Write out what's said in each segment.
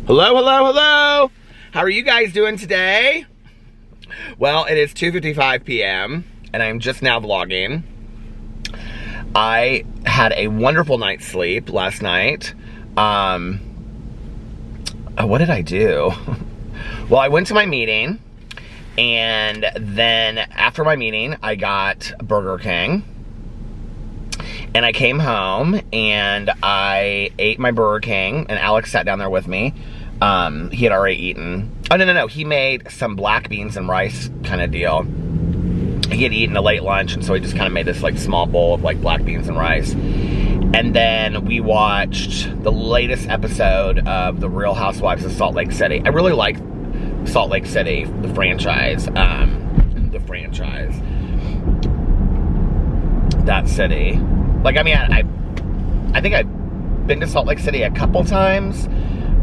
Hello, hello, hello! How are you guys doing today? Well, it is 2:55 p.m. and I'm just now vlogging. I had a wonderful night's sleep last night. What did I do? Well, I went to my meeting, and then after my meeting, I got Burger King. And I came home and I ate my Burger King, and Alex sat down there with me. He had already eaten. Oh, no. He made some black beans and rice kind of deal. He had eaten a late lunch, and so he just kind of made this like small bowl of like black beans and rice. And then we watched the latest episode of The Real Housewives of Salt Lake City. I really like Salt Lake City, the franchise. That city. Like, I mean, I think I've been to Salt Lake City a couple times.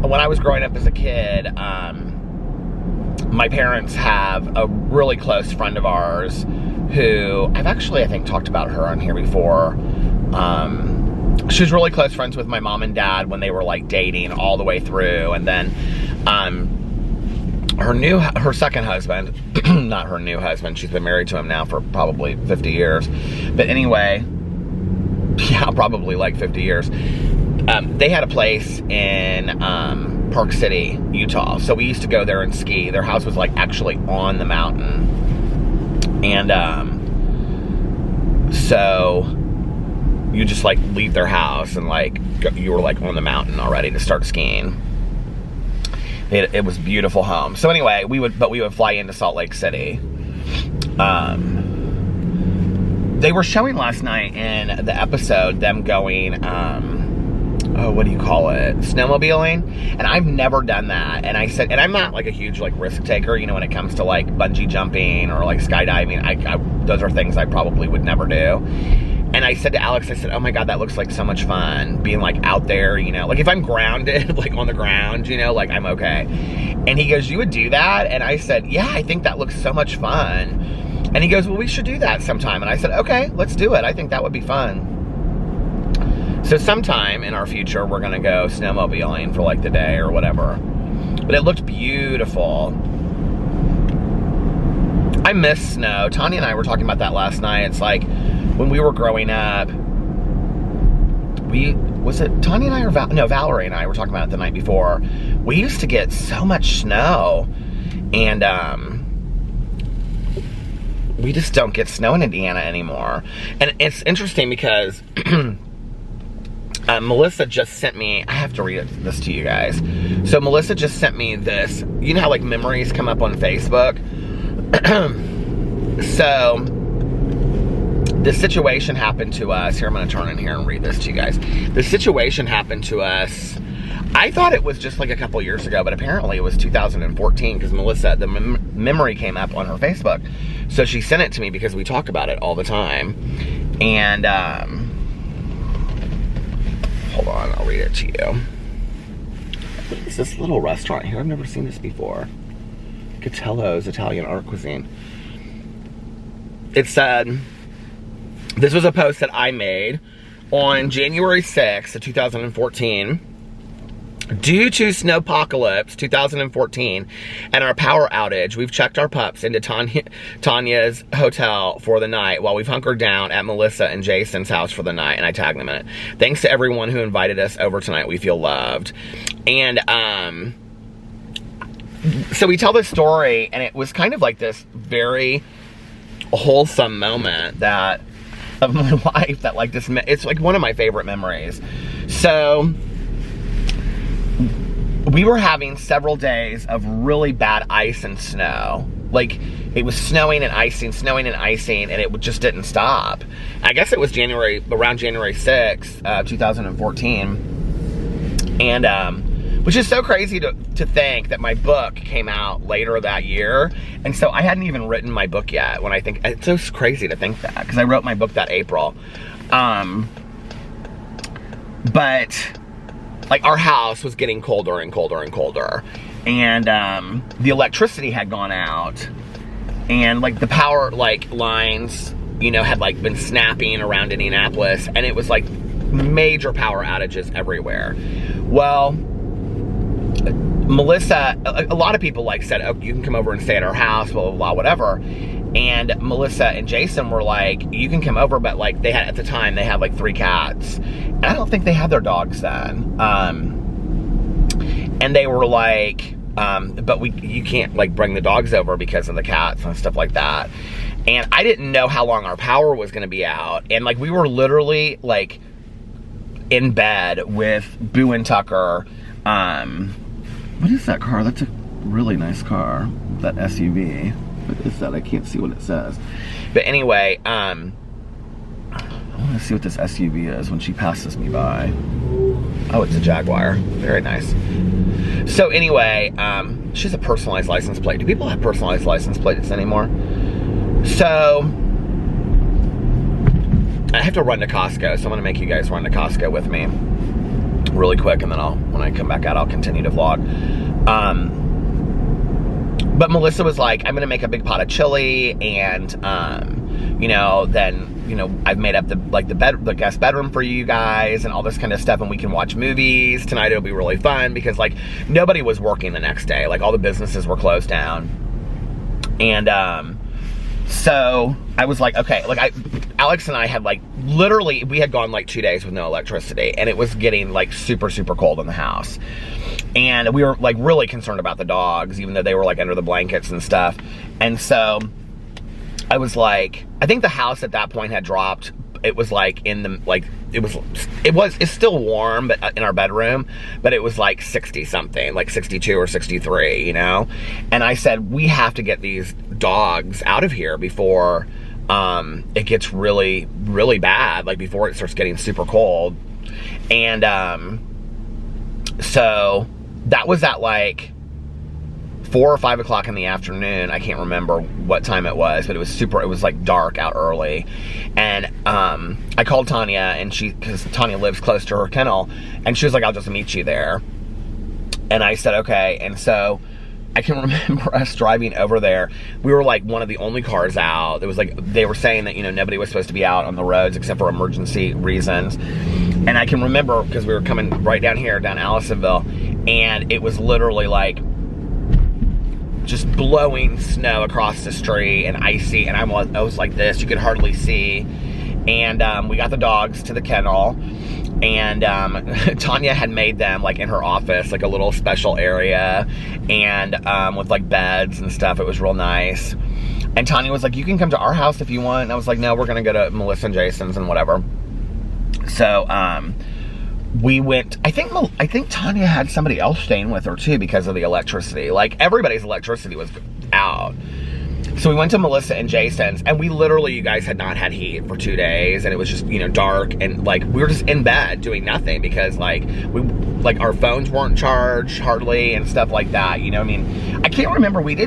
When I was growing up as a kid, my parents have a really close friend of ours who, I've actually, I think, talked about her on here before. She was really close friends with my mom and dad when they were, like, dating all the way through. And then, her second husband, not her new husband, she's been married to him now for probably 50 years. But anyway, yeah, probably like 50 years. They had a place in Park City, Utah. So we used to go there and ski. Their house was like actually on the mountain. And so you just like leave their house and like you were like on the mountain already to start skiing. It was a beautiful home. So anyway, we would fly into Salt Lake City. They were showing last night in the episode them going, what do you call it? Snowmobiling. And I've never done that. And I said, and I'm not like a huge like risk taker, you know, when it comes to like bungee jumping or like skydiving. I those are things I probably would never do. And I said to Alex, I said, oh my God, that looks like so much fun. Being like out there, you know, like if I'm grounded, like on the ground, you know, like I'm okay. And he goes, you would do that? And I said, yeah, I think that looks so much fun. And he goes, well, we should do that sometime. And I said, okay, let's do it. I think that would be fun. So sometime in our future, we're gonna go snowmobiling for like the day or whatever. But it looked beautiful. I miss snow. Tanya and I were talking about that last night. It's like, when we were growing up, Tanya and I or Valerie and I were talking about it the night before. We used to get so much snow, and we just don't get snow in Indiana anymore. And it's interesting because Melissa just sent me, I have to read this to you guys. So Melissa just sent me this, you know how like memories come up on Facebook? So the situation happened to us. Here, I'm going to turn in here and read this to you guys. The situation happened to us. I thought it was just like a couple years ago, but apparently it was 2014 because Melissa, the memory came up on her Facebook. So she sent it to me because we talk about it all the time. And, hold on, I'll read it to you. It's this little restaurant here. I've never seen this before. Catello's Italian Art Cuisine. It said, this was a post that I made on January 6th of 2014. Due to snowpocalypse 2014 and our power outage, we've checked our pups into Tanya's hotel for the night while we've hunkered down at Melissa and Jason's house for the night, and I tagged them in it. Thanks to everyone who invited us over tonight. We feel loved. And so we tell this story, and it was kind of like this very wholesome moment that of my life that like this, it's like one of my favorite memories. So we were having several days of really bad ice and snow. Like it was snowing and icing, and it just didn't stop. I guess it was around January 6th, 2014. And which is so crazy to think that my book came out later that year. And so I hadn't even written my book yet when I think, it's so crazy to think that, because I wrote my book that April. But like our house was getting colder and colder and colder. And the electricity had gone out. And like the power like lines, you know, had like been snapping around Indianapolis. And it was like major power outages everywhere. Well, Melissa, a lot of people like said, oh, you can come over and stay at our house, blah, blah, blah, whatever. And Melissa and Jason were like, you can come over, but like they had, at the time, they had like 3 cats. And I don't think they had their dogs then. And they were like, but you can't like bring the dogs over because of the cats and stuff like that. And I didn't know how long our power was going to be out. And like, we were literally like in bed with Boo and Tucker. What is that car? That's a really nice car. That SUV. What is that? I can't see what it says. But anyway, I want to see what this SUV is when she passes me by. Oh, it's a Jaguar. Very nice. So anyway, she has a personalized license plate. Do people have personalized license plates anymore? So I have to run to Costco, so I'm gonna make you guys run to Costco with me really quick, and then when I come back out, I'll continue to vlog. But Melissa was like, I'm gonna make a big pot of chili, and you know, then, you know, I've made up the guest bedroom for you guys and all this kind of stuff, and we can watch movies tonight. It'll be really fun because like nobody was working the next day. Like all the businesses were closed down. And so I was like, okay, like Alex and I had like literally, we had gone like 2 days with no electricity, and it was getting like super, super cold in the house. And we were like really concerned about the dogs, even though they were like under the blankets and stuff. And so I was like, I think the house at that point had dropped. It was like in the, like, it's still warm, but in our bedroom, but it was like 60 something, like 62 or 63, you know? And I said, we have to get these dogs out of here before it gets really, really bad, like before it starts getting super cold. And so that was at like 4 or 5 o'clock in the afternoon. I can't remember what time it was, but it was like dark out early. And I called Tanya, and because Tanya lives close to her kennel, and she was like, I'll just meet you there. And I said, okay. And so I can remember us driving over there. We were like one of the only cars out. It was like, they were saying that, you know, nobody was supposed to be out on the roads except for emergency reasons. And I can remember, because we were coming right down here, down Allisonville, and it was literally like just blowing snow across the street and icy, and I was like this, you could hardly see. And we got the dogs to the kennel, and Tanya had made them like in her office, like a little special area, and with like beds and stuff. It was real nice. And Tanya was like, you can come to our house if you want. And I was like, no, we're gonna go to Melissa and Jason's and whatever. So we went, I think Tanya had somebody else staying with her too because of the electricity. Like everybody's electricity was out. So we went to Melissa and Jason's, and we literally, you guys, had not had heat for 2 days, and it was just, you know, dark, and like we were just in bed doing nothing because like our phones weren't charged hardly and stuff like that, you know. I mean, I can't remember, when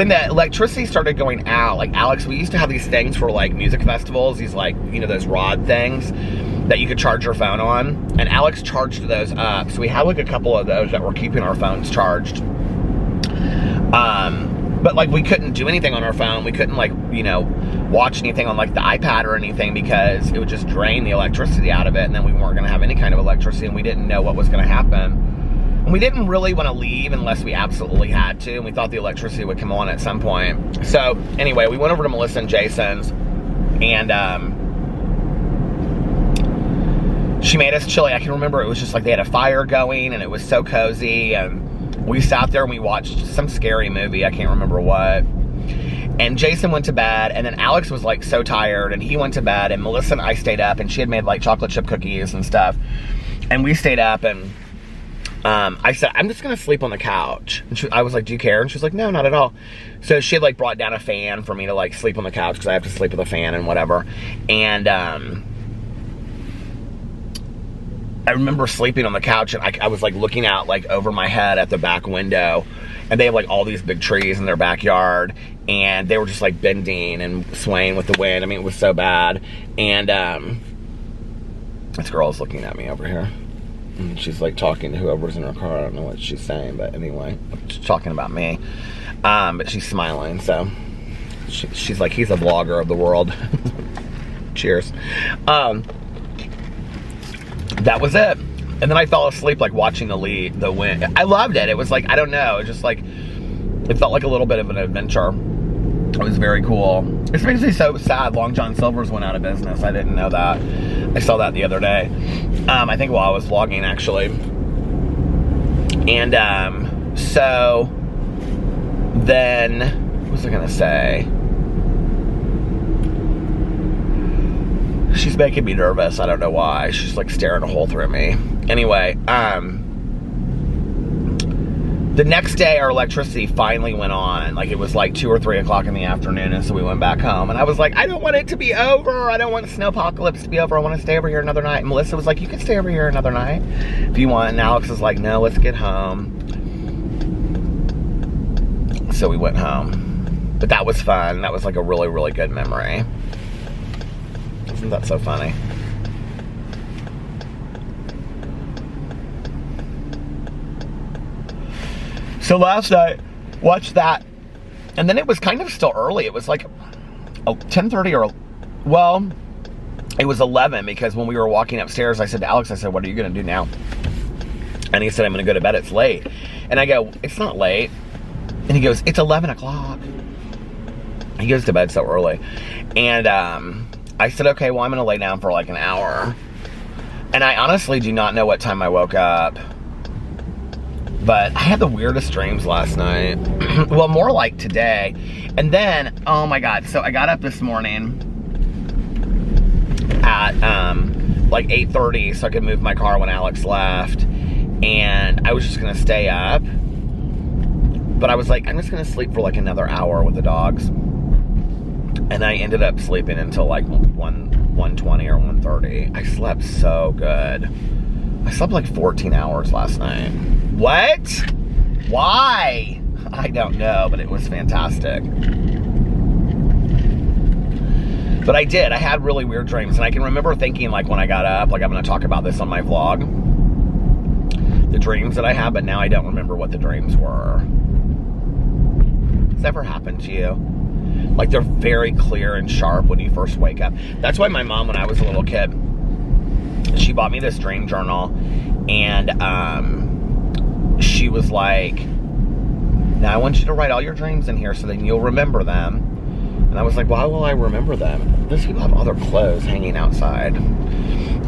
the electricity started going out, like Alex, we used to have these things for like music festivals, these like, you know, those rod things that you could charge your phone on, and Alex charged those up. So we had like a couple of those that were keeping our phones charged. But like we couldn't do anything on our phone. We couldn't like, you know, watch anything on like the iPad or anything because it would just drain the electricity out of it, and then we weren't going to have any kind of electricity, and we didn't know what was going to happen. And we didn't really want to leave unless we absolutely had to, and we thought the electricity would come on at some point. So anyway, we went over to Melissa and Jason's, and she made us chili. I can remember it was just like they had a fire going, and it was so cozy, and we sat there and we watched some scary movie. I can't remember what. And Jason went to bed, and then Alex was like so tired, and he went to bed, and Melissa and I stayed up, and she had made like chocolate chip cookies and stuff. And we stayed up, and I said, I'm just gonna sleep on the couch. And I was like, do you care? And she was like, no, not at all. So she had like brought down a fan for me to like sleep on the couch because I have to sleep with a fan and whatever. And I remember sleeping on the couch, and I was like looking out like over my head at the back window, and they have like all these big trees in their backyard, and they were just like bending and swaying with the wind. I mean, it was so bad. And this girl is looking at me over here, and she's like talking to whoever's in her car. I don't know what she's saying, but anyway, she's talking about me. But she's smiling, so she's like, he's a vlogger of the world. Cheers. That was it. And then I fell asleep, like, watching the wind. I loved it. It was like, I don't know, it just like, it felt like a little bit of an adventure. It was very cool. It's makes me so sad Long John Silver's went out of business. I didn't know that. I saw that the other day. I think while I was vlogging, actually. And so then, what was I gonna say? She's making me nervous. I don't know why. She's like staring a hole through me. Anyway, the next day our electricity finally went on. Like, it was like 2 or 3 o'clock in the afternoon, and so we went back home. And I was like, I don't want it to be over. I don't want snowpocalypse to be over. I want to stay over here another night. And Melissa was like, you can stay over here another night if you want. And Alex was like, no, let's get home. So we went home. But that was fun. That was like a really, really good memory. Isn't that so funny? So last night, watched that, and then it was kind of still early. It was like 10:30 or, well, it was 11, because when we were walking upstairs, I said to Alex, I said, what are you going to do now? And he said, I'm going to go to bed. It's late. And I go, it's not late. And he goes, it's 11 o'clock. He goes to bed so early. And I said, okay, well, I'm going to lay down for like an hour. And I honestly do not know what time I woke up. But I had the weirdest dreams last night. Well, more like today. And then, oh my God. So I got up this morning at like 8:30 so I could move my car when Alex left. And I was just going to stay up. But I was like, I'm just going to sleep for like another hour with the dogs. And I ended up sleeping until like 1:20 or 1:30. I slept so good. I slept like 14 hours last night. What? Why? I don't know, but it was fantastic. But I did. I had really weird dreams. And I can remember thinking, like, when I got up, like, I'm going to talk about this on my vlog, the dreams that I had, but now I don't remember what the dreams were. Has that ever happened to you? Like, they're very clear and sharp when you first wake up. That's why my mom, when I was a little kid, she bought me this dream journal, and she was like, now I want you to write all your dreams in here so then you'll remember them. And I was like, why will I remember them? Those people have all their clothes hanging outside.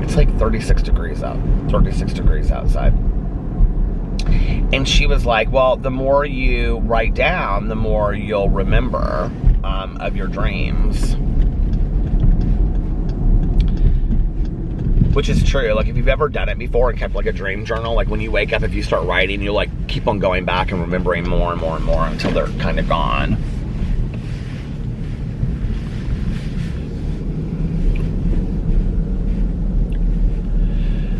It's like 36 degrees outside. And she was like, well, the more you write down, the more you'll remember of your dreams. Which is true. Like, if you've ever done it before and kept like a dream journal, like when you wake up, if you start writing, you'll like keep on going back and remembering more and more and more until they're kind of gone.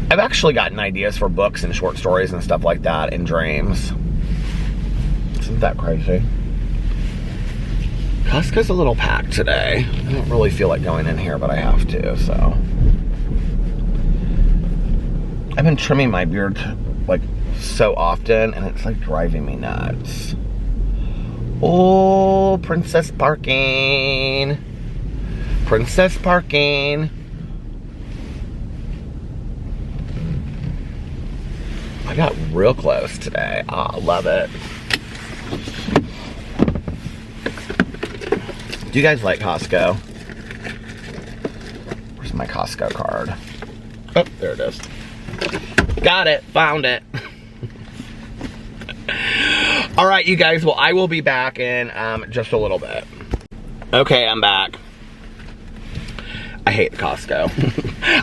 I've actually gotten ideas for books and short stories and stuff like that in dreams. Isn't that crazy? Costco's a little packed today. I don't really feel like going in here, but I have to, so. I've been trimming my beard like so often, and it's like driving me nuts. Oh, princess parking. Princess parking. I got real close today. I love it. Do you guys like Costco? Where's my Costco card? Oh, there it is. Got it. Found it. All right, you guys. Well, I will be back in just a little bit. Okay, I'm back. I hate the Costco.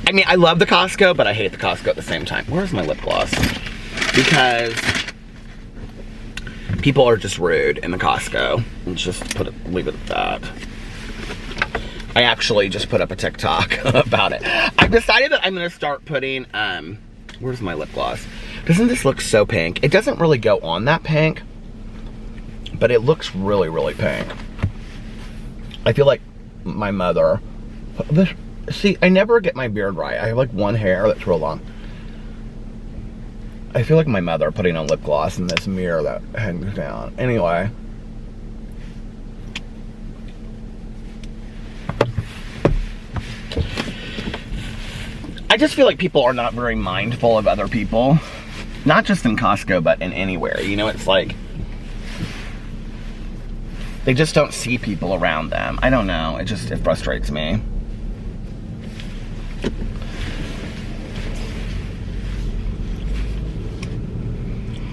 I mean, I love the Costco, but I hate the Costco at the same time. Where's my lip gloss? Because people are just rude in the Costco. Let's just leave it at that. I actually just put up a TikTok about it. I've decided that I'm going to start putting, where's my lip gloss? Doesn't this look so pink? It doesn't really go on that pink, but it looks really, really pink. I feel like my mother, see, I never get my beard right. I have like one hair that's real long. I feel like my mother putting on lip gloss in this mirror that hangs down. Anyway. I just feel like people are not very mindful of other people. Not just in Costco, but in anywhere. You know, it's like, they just don't see people around them. I don't know. It frustrates me.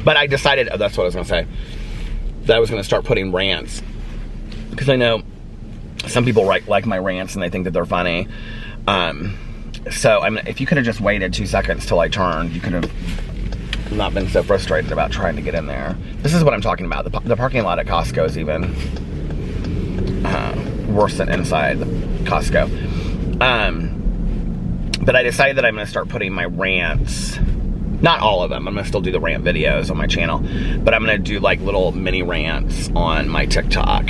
But I decided, oh, that's what I was going to say, that I was going to start putting rants. Because I know some people like my rants and they think that they're funny. So if you could have just waited 2 seconds till I turned, you could have not been so frustrated about trying to get in there. This is what I'm talking about. The parking lot at Costco is even worse than inside Costco. But I decided that I'm going to start putting my rants, not all of them, I'm going to still do the rant videos on my channel, but I'm going to do like little mini rants on my TikTok.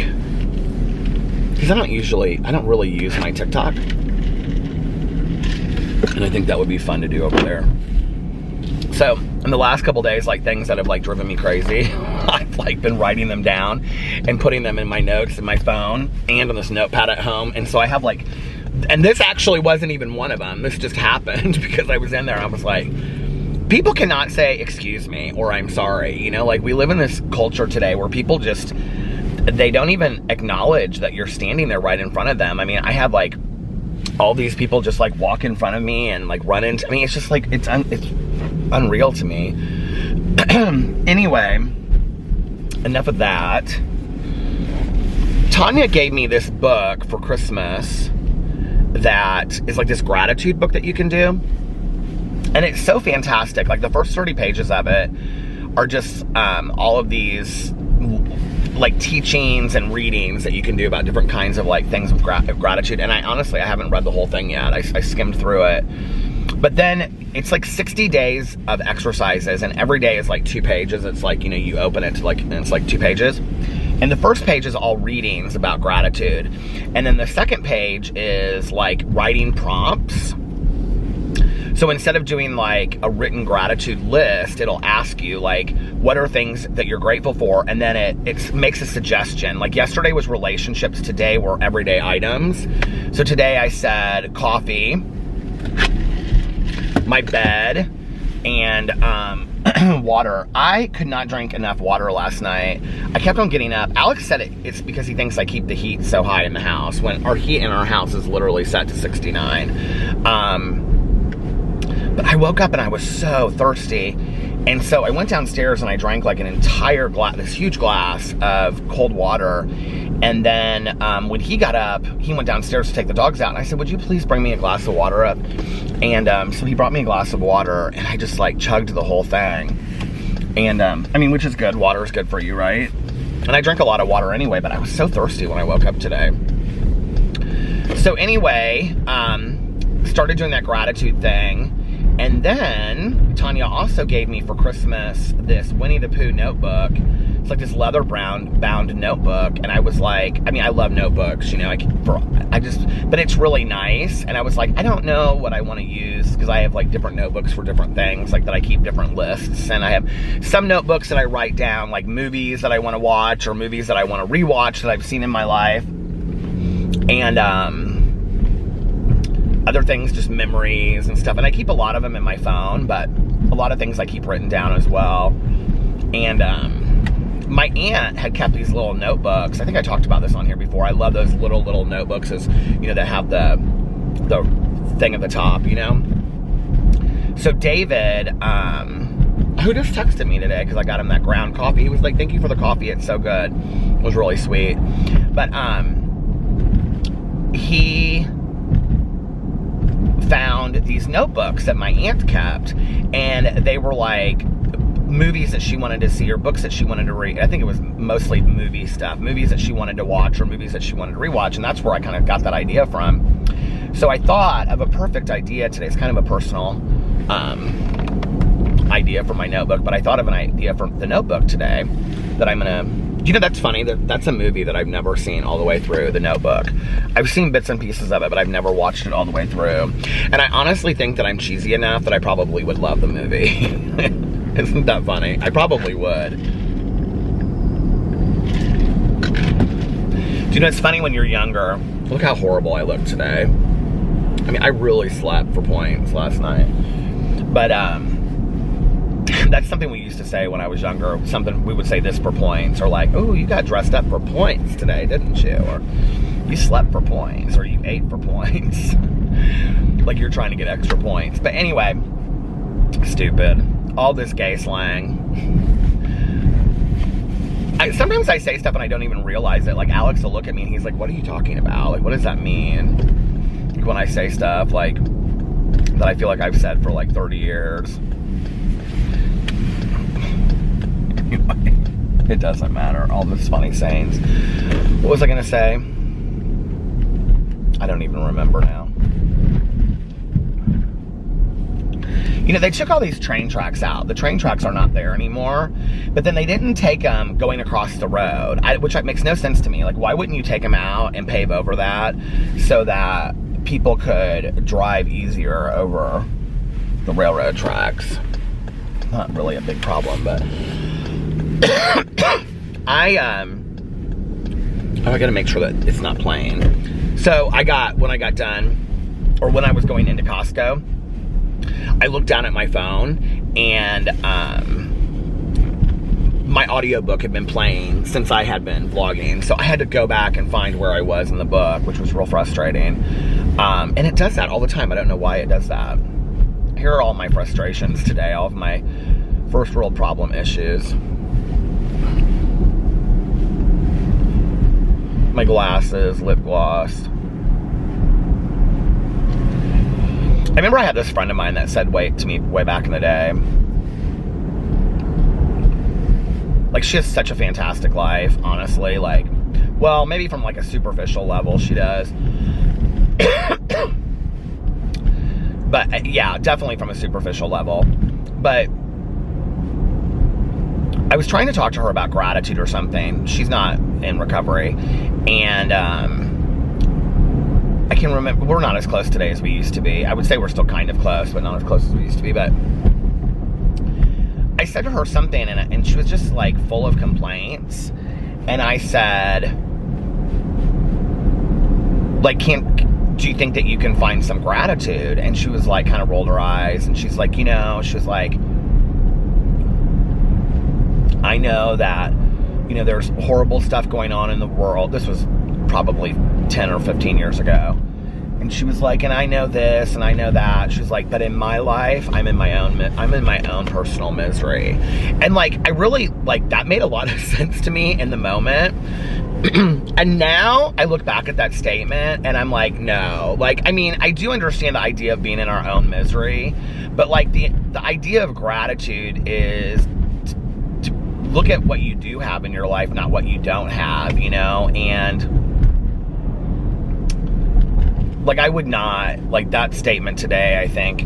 Because I don't really use my TikTok. And I think that would be fun to do over there. So, in the last couple days, like things that have like driven me crazy, I've like been writing them down and putting them in my notes in my phone and on this notepad at home. And so I have like, and this actually wasn't even one of them. This just happened because I was in there and I was like, people cannot say, excuse me, or I'm sorry. You know, like we live in this culture today where people just, they don't even acknowledge that you're standing there right in front of them. I mean, I have like all these people just like walk in front of me and like run into, I mean, it's just like, it's unreal to me. Anyway, enough of that. Tanya gave me this book for Christmas that is like this gratitude book that you can do. And it's so fantastic. Like the first 30 pages of it are just all of these like teachings and readings that you can do about different kinds of like things of gratitude. And I haven't read the whole thing yet. I skimmed through it. But then it's like 60 days of exercises, and every day is like 2 pages. It's like, you know, you open it to like, and it's like 2 pages. And the first page is all readings about gratitude. And then the second page is like writing prompts. So instead of doing like a written gratitude list, it'll ask you like, what are things that you're grateful for? And then it makes a suggestion. Like yesterday was relationships, today were everyday items. So today I said coffee, my bed, and water. I could not drink enough water last night. I kept on getting up. Alex said it's because he thinks I keep the heat so high in the house when our heat in our house is literally set to 69. But I woke up and I was so thirsty. And so I went downstairs and I drank like an entire glass, this huge glass of cold water. And then when he got up, he went downstairs to take the dogs out. And I said, would you please bring me a glass of water up? And so he brought me a glass of water and I just like chugged the whole thing. And I mean, which is good. Water is good for you, right? And I drink a lot of water anyway, but I was so thirsty when I woke up today. So anyway, started doing that gratitude thing. And then Tanya also gave me for Christmas this Winnie the Pooh notebook. It's like this leather bound notebook. And I was like, I mean, I love notebooks, you know, but it's really nice. And I was like, I don't know what I want to use because I have like different notebooks for different things, like that I keep different lists. And I have some notebooks that I write down like movies that I want to watch or movies that I want to rewatch that I've seen in my life. And, other things, just memories and stuff. And I keep a lot of them in my phone, but a lot of things I keep written down as well. And my aunt had kept these little notebooks. I think I talked about this on here before. I love those little notebooks, as you know, that have the thing at the top, you know. So David, who just texted me today because I got him that ground coffee. He was like, thank you for the coffee, it's so good. It was really sweet. But he found these notebooks that my aunt kept, and they were like movies that she wanted to see or books that she wanted to read. I think it was mostly movie stuff, movies that she wanted to watch or movies that she wanted to rewatch, and that's where I kind of got that idea from. So I thought of a perfect idea today. It's kind of a personal idea for my notebook, but I thought of an idea for the notebook today that I'm gonna, you know, that's funny, that's a movie that I've never seen all the way through, The Notebook. I've seen bits and pieces of it, but I've never watched it all the way through. And I honestly think that I'm cheesy enough that I probably would love the movie. Isn't that funny? I probably would. Do you know, it's funny when you're younger. Look how horrible I look today. I mean, I really slept for points last night. But, that's something we used to say when I was younger. Something we would say this for points, or like, oh, you got dressed up for points today, didn't you? Or you slept for points, or you ate for points. Like you're trying to get extra points. But anyway, stupid. All this gay slang. Sometimes I say stuff and I don't even realize it. Like Alex will look at me and he's like, what are you talking about? Like, what does that mean? Like when I say stuff like that I feel like I've said for like 30 years. It doesn't matter. All those funny sayings. What was I going to say? I don't even remember now. You know, they took all these train tracks out. The train tracks are not there anymore. But then they didn't take them going across the road, which makes no sense to me. Like, why wouldn't you take them out and pave over that so that people could drive easier over the railroad tracks? Not really a big problem, but I gotta make sure that it's not playing. So when I got done, or when I was going into Costco, I looked down at my phone and my audiobook had been playing since I had been vlogging. So I had to go back and find where I was in the book, which was real frustrating. And it does that all the time. I don't know why it does that. Here are all my frustrations today, all of my first world problem issues. My glasses, lip gloss. I remember I had this friend of mine that said to me way back in the day, like, she has such a fantastic life, honestly. Like, well, maybe from like a superficial level she does. But yeah, definitely from a superficial level. But I was trying to talk to her about gratitude or something. She's not in recovery. And I can remember, we're not as close today as we used to be. I would say we're still kind of close, but not as close as we used to be. But I said to her something, and she was just like full of complaints. And I said, like, do you think that you can find some gratitude? And she was like, kind of rolled her eyes, and she's like, she was like, I know that, there's horrible stuff going on in the world. This was probably 10 or 15 years ago. And she was like, and I know this and I know that. She's like, but in my life, I'm in my own personal misery. And like, I really, like, that made a lot of sense to me in the moment. And now I look back at that statement and I'm like, no. Like, I mean, I do understand the idea of being in our own misery, but like the idea of gratitude is to look at what you do have in your life, not what you don't have, and like, I would not, like, that statement today, I think,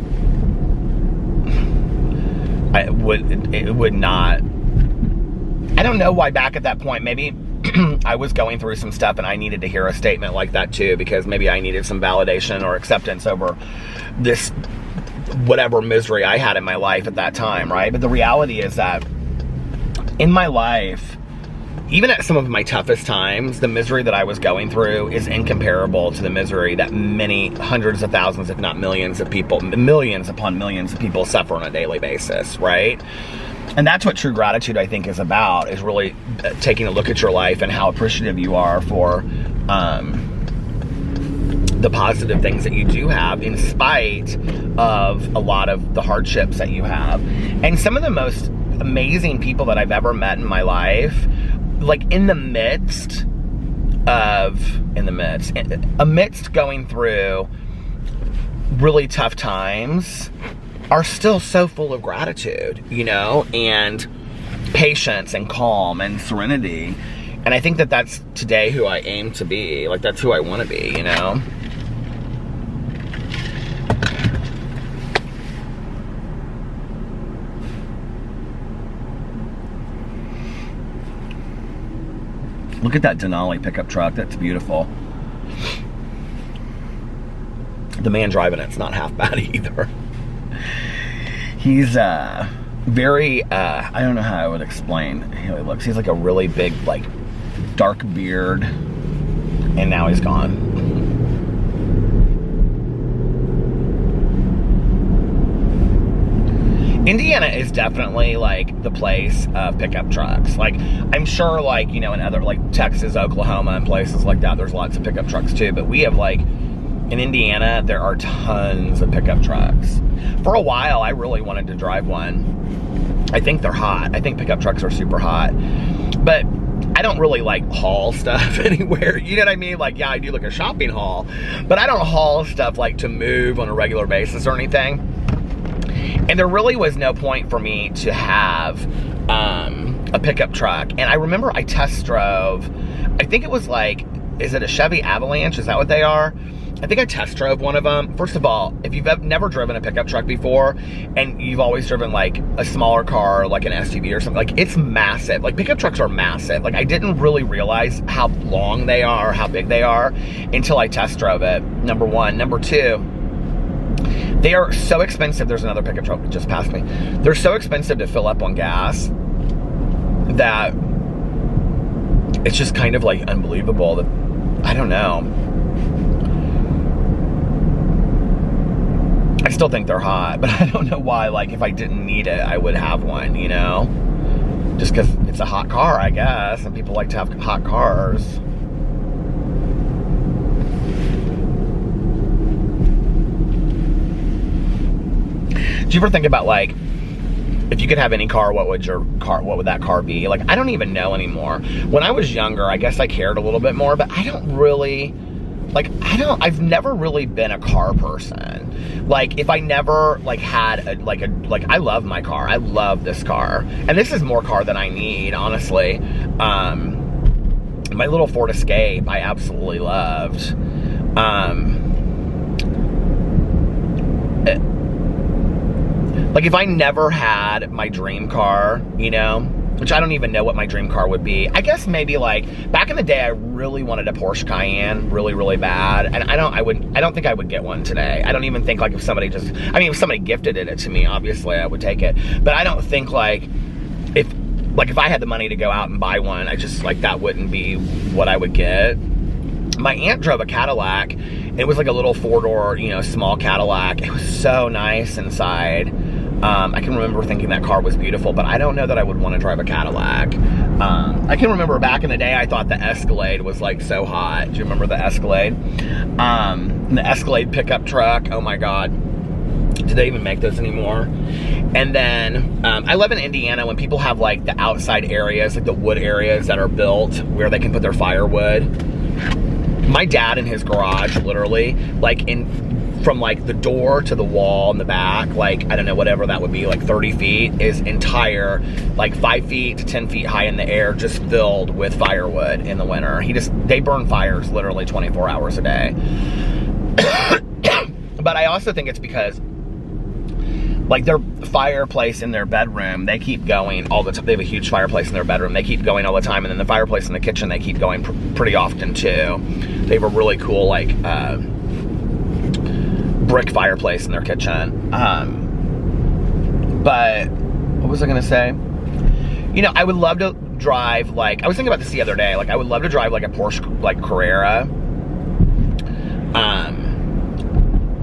it would not, I don't know why back at that point, maybe I was going through some stuff and I needed to hear a statement like that too, because maybe I needed some validation or acceptance over this, whatever misery I had in my life at that time, right? But the reality is that in my life, even at some of my toughest times, the misery that I was going through is incomparable to the misery that many hundreds of thousands, if not millions of people, millions upon millions of people suffer on a daily basis, right? And that's what true gratitude, I think, is about, is really taking a look at your life and how appreciative you are for the positive things that you do have in spite of a lot of the hardships that you have. And some of the most amazing people that I've ever met in my life, like amidst going through really tough times, are still so full of gratitude, and patience and calm and serenity. And I think that that's today who I aim to be. Like, that's who I want to be, Look at that Denali pickup truck. That's beautiful. The man driving it's not half bad either. He's very, I don't know how I would explain how he looks. He's like a really big, like, dark beard, and now he's gone. Indiana is definitely like the place of pickup trucks. Like, I'm sure, like, you know, in other, like, Texas, Oklahoma, and places like that, there's lots of pickup trucks too. But we have, like, in Indiana, there are tons of pickup trucks. For a while, I really wanted to drive one. I think they're hot. I think pickup trucks are super hot. But I don't really, like, haul stuff anywhere. You know what I mean? Like, yeah, I do like a shopping haul, but I don't haul stuff like to move on a regular basis or anything. And there really was no point for me to have a pickup truck. And I remember I test drove, I think it was like, is it a Chevy Avalanche? Is that what they are? I think I test drove one of them. First of all, if you've never driven a pickup truck before, and you've always driven like a smaller car, like an SUV or something, like, it's massive. Like, pickup trucks are massive. Like, I didn't really realize how long they are, how big they are, until I test drove it, number one. Number two, they are so expensive. There's another pickup truck that just passed me. They're so expensive to fill up on gas that it's just kind of like unbelievable that, I don't know. I still think they're hot, but I don't know why. Like, if I didn't need it, I would have one, you know? Just because it's a hot car, I guess, and people like to have hot cars. Do you ever think about, like, if you could have any car, what would that car be? Like, I don't even know anymore. When I was younger, I guess I cared a little bit more, but I don't really, like, I've never really been a car person. Like, if I never, like, had I love my car. I love this car. And this is more car than I need, honestly. My little Ford Escape, I absolutely loved. Like, if I never had my dream car, you know, which I don't even know what my dream car would be. I guess maybe, like, back in the day, I really wanted a Porsche Cayenne, really, really bad. And I don't think I would get one today. I don't even think, like, if somebody gifted it to me, obviously I would take it. But I don't think, like, if I had the money to go out and buy one, I just, like, that wouldn't be what I would get. My aunt drove a Cadillac. It was like a little four-door, you know, small Cadillac. It was so nice inside. I can remember thinking that car was beautiful, but I don't know that I would want to drive a Cadillac. I can remember back in the day, I thought the Escalade was, like, so hot. Do you remember the Escalade? The Escalade pickup truck, oh my God. Do they even make those anymore? And then, I live in Indiana when people have, like, the outside areas, like the wood areas that are built where they can put their firewood. My dad in his garage, literally, like, from, like, the door to the wall in the back, like, I don't know, whatever that would be, like 30 feet, is entire, like, 5 feet to 10 feet high in the air, just filled with firewood in the winter. They burn fires literally 24 hours a day. But I also think it's because, like, their fireplace in their bedroom, they keep going all the time. They have a huge fireplace in their bedroom. They keep going all the time. And then the fireplace in the kitchen, they keep going pretty often, too. They have a really cool, like, brick fireplace in their kitchen. But what was I gonna say? You know, I would love to drive, like, I was thinking about this the other day, like, I would love to drive, like, a Porsche, like, Carrera.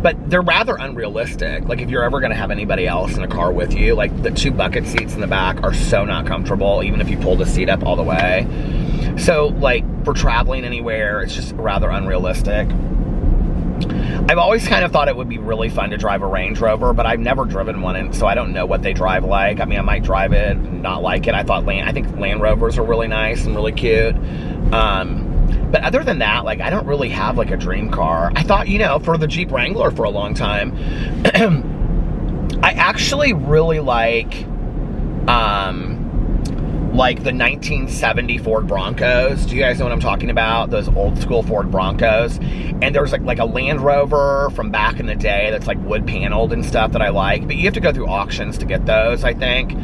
But they're rather unrealistic. Like, if you're ever gonna have anybody else in a car with you, like, the two bucket seats in the back are so not comfortable, even if you pull the seat up all the way. So, like, for traveling anywhere, it's just rather unrealistic. I've always kind of thought it would be really fun to drive a Range Rover, but I've never driven one, and so I don't know what they drive like. I mean, I might drive it and not like it. I think Land Rovers are really nice and really cute. But other than that, like, I don't really have, like, a dream car. I thought, you know, for the Jeep Wrangler for a long time, I actually really like the 1970 Ford Broncos. Do you guys know what I'm talking about? Those old school Ford Broncos. And there's like a Land Rover from back in the day that's, like, wood paneled and stuff that I like. But you have to go through auctions to get those, I think.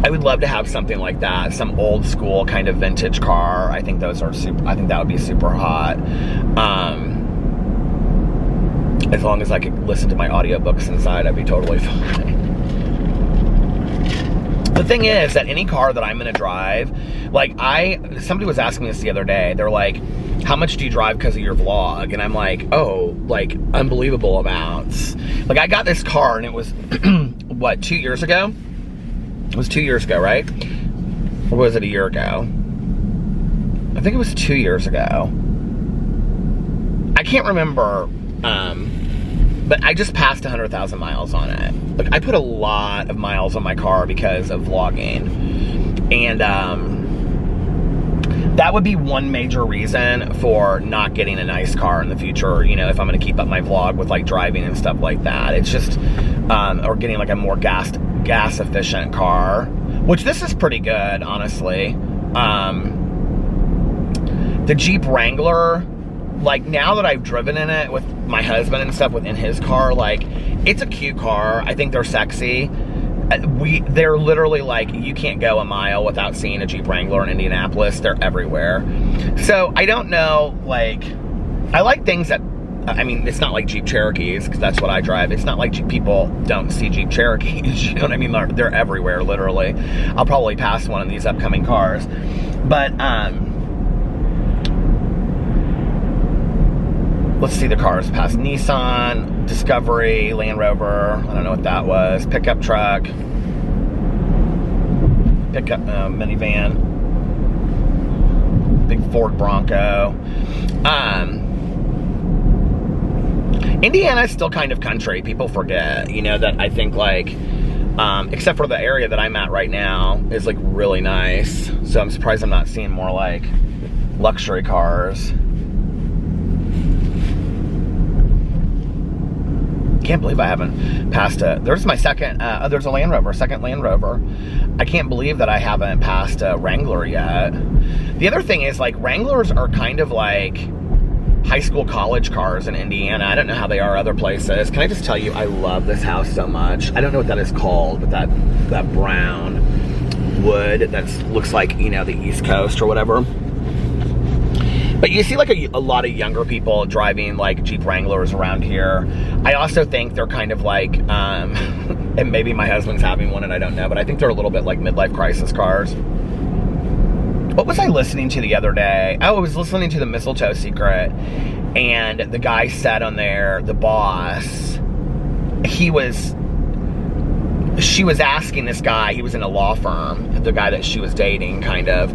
I would love to have something like that, some old school kind of vintage car. I think those are I think that would be super hot. As long as I could listen to my audiobooks inside, I'd be totally fine. The thing is that any car that I'm gonna drive, like somebody was asking me this the other day. They're like, how much do you drive because of your vlog? And I'm like, oh, like unbelievable amounts. Like I got this car and it was, what, 2 years ago? It was 2 years ago, right? Or was it a year ago? I think it was 2 years ago. I can't remember, but I just passed 100,000 miles on it. Like I put a lot of miles on my car because of vlogging. And that would be one major reason for not getting a nice car in the future, you know, if I'm going to keep up my vlog with like driving and stuff like that. It's just, or getting like a more gas efficient car, which this is pretty good, honestly. The Jeep Wrangler, like now that I've driven in it with my husband and stuff within his car, like it's a cute car. I think they're sexy. They're literally like, you can't go a mile without seeing a Jeep Wrangler in Indianapolis. They're everywhere. So I don't know, like, I like things that, I mean, it's not like Jeep Cherokees, because that's what I drive. It's not like people don't see Jeep Cherokees, you know what I mean? They're everywhere, literally. I'll probably pass one of these upcoming cars. But, let's see the cars past. Nissan, Discovery, Land Rover, I don't know what that was, pickup truck, pickup minivan, big Ford Bronco. Indiana's still kind of country. People forget, you know, that I think like, except for the area that I'm at right now is like really nice. So I'm surprised I'm not seeing more like luxury cars. Can't believe I haven't passed it. There's my second, there's a Land Rover, second Land Rover. I can't believe that I haven't passed a Wrangler yet. The other thing is like Wranglers are kind of like high school, college cars in Indiana. I don't know how they are other places. Can I just tell you, I love this house so much. I don't know what that is called, but that brown wood that looks like, you know, the East Coast or whatever. But you see like a lot of younger people driving like Jeep Wranglers around here. I also think they're kind of like, and maybe my husband's having one and I don't know, but I think they're a little bit like midlife crisis cars. What was I listening to the other day? Oh, I was listening to the Mistletoe Secret, and the guy said on there, the boss, she was asking this guy, he was in a law firm, the guy that she was dating, kind of,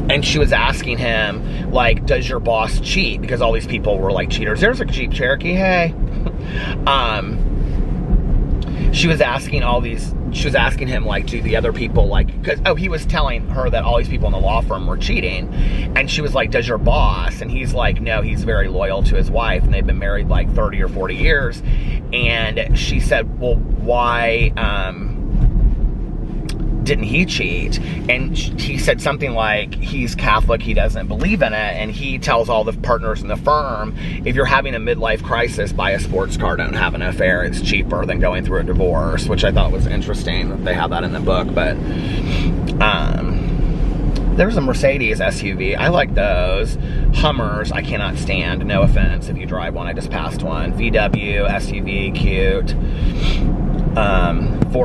and she was asking him, like, does your boss cheat? Because all these people were like cheaters. There's a Jeep Cherokee, hey. She was asking him, like, do the other people, like, because, oh, he was telling her that all these people in the law firm were cheating, and she was like, does your boss? And he's like, no, he's very loyal to his wife, and they've been married, like, 30 or 40 years, and she said, well, why, didn't he cheat? And he said something like, he's Catholic, he doesn't believe in it, and he tells all the partners in the firm, if you're having a midlife crisis, buy a sports car, don't have an affair, it's cheaper than going through a divorce, which I thought was interesting that they have that in the book. But there's a Mercedes SUV, I like those. Hummers, I cannot stand, no offense if you drive one, I just passed one. VW, SUV, cute.